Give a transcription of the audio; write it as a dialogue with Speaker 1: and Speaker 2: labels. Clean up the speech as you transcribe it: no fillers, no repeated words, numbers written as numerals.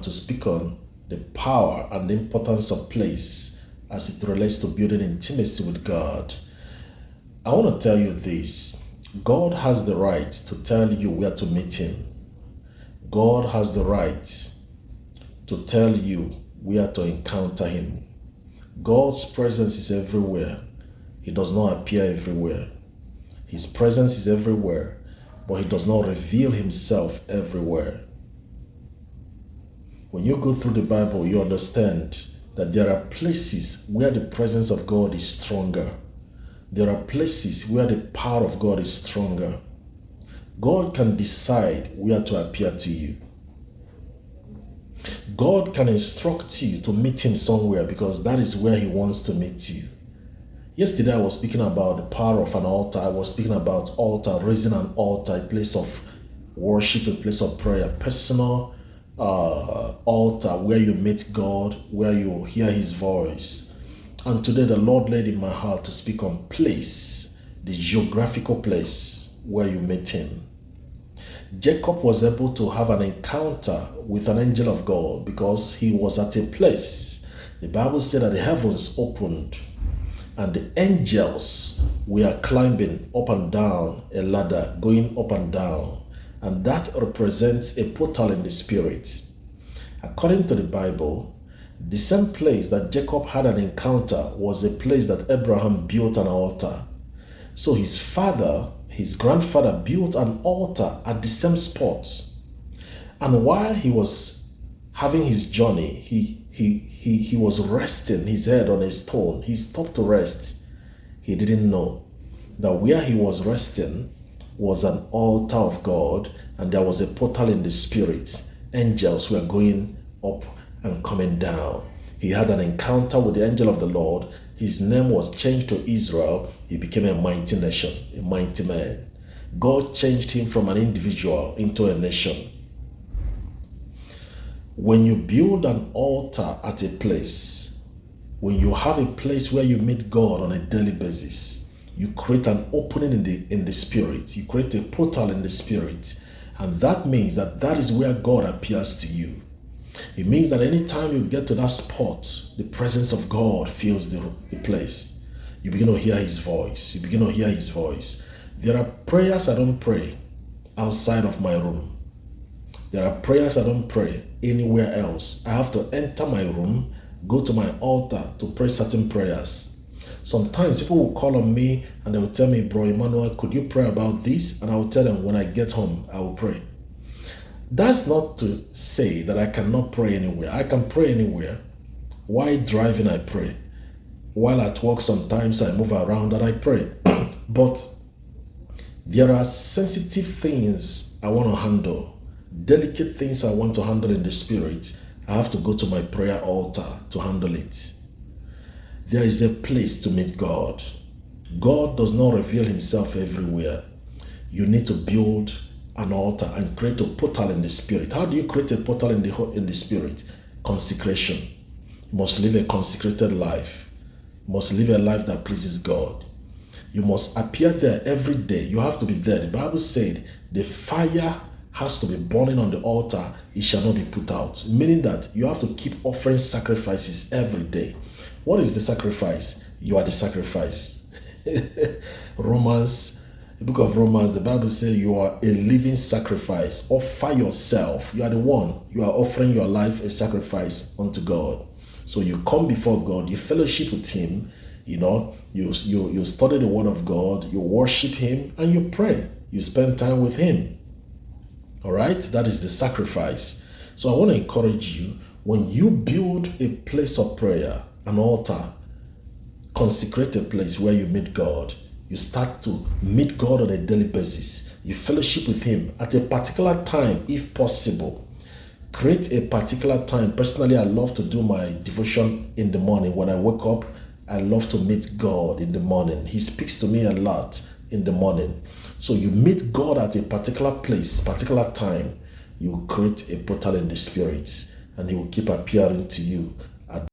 Speaker 1: to speak on the power and the importance of place as it relates to building intimacy with God. I want to tell you this. God has the right to tell you where to meet him. God has the right to tell you where to encounter him. God's presence is everywhere. He does not appear everywhere. His presence is everywhere, but he does not reveal himself everywhere. When you go through the Bible, you understand that there are places where the presence of God is stronger. There are places where the power of God is stronger. God can decide where to appear to you. God can instruct you to meet him somewhere because that is where he wants to meet you. Yesterday I was speaking about the power of an altar. I was speaking about altar, raising an altar, a place of worship, a place of prayer, personal altar where you meet God, where you hear his voice. And today the Lord laid in my heart to speak on place, the geographical place where you meet him. Jacob was able to have an encounter with an angel of God because he was at a place. The Bible said that the heavens opened and the angels were climbing up and down a ladder, going up and down. And that represents a portal in the spirit. According to the Bible, the same place that Jacob had an encounter was a place that Abraham built an altar. So his grandfather built an altar at the same spot. And while he was having his journey, he was resting his head on a stone. He stopped to rest. He didn't know that where he was resting was an altar of God, and there was a portal in the spirit. Angels were going up and coming down. He had an encounter with the angel of the Lord. His name was changed to Israel. He became a mighty nation, a mighty man. God changed him from an individual into a nation. When you build an altar at a place, when you have a place where you meet God on a daily basis, you create an opening in the spirit. You create a portal in the spirit. And that means that is where God appears to you. It means that anytime you get to that spot, the presence of God fills the place. You begin to hear his voice. You begin to hear his voice. There are prayers I don't pray outside of my room. There are prayers I don't pray anywhere else. I have to enter my room, go to my altar to pray certain prayers. Sometimes people will call on me and they will tell me, Bro Emmanuel, could you pray about this? And I will tell them, when I get home, I will pray. That's not to say that I cannot pray anywhere. I can pray anywhere. While driving, I pray. While at work, sometimes I move around and I pray. But there are sensitive things I want to handle, delicate things I want to handle in the spirit. I have to go to my prayer altar to handle it. There is a place to meet God. God does not reveal himself everywhere. You need to build an altar and create a portal in the spirit. How do you create a portal in the spirit? Consecration. You must live a consecrated life. You must live a life that pleases God. You must appear there every day. You have to be there. The Bible said the fire has to be burning on the altar. It shall not be put out. Meaning that you have to keep offering sacrifices every day. What is the sacrifice? You are the sacrifice. The book of Romans, the Bible says you are a living sacrifice. Offer yourself. You are the one. You are offering your life a sacrifice unto God. So you come before God, you fellowship with him, you study the word of God, you worship him, and you pray. You spend time with him. All right? That is the sacrifice. So I want to encourage you, when you build a place of prayer, an altar, consecrate a place where you meet God, you start to meet God on a daily basis. You fellowship with him at a particular time, if possible. Create a particular time. Personally, I love to do my devotion in the morning. When I wake up, I love to meet God in the morning. He speaks to me a lot in the morning. So you meet God at a particular place, particular time. You create a portal in the spirit, and he will keep appearing to you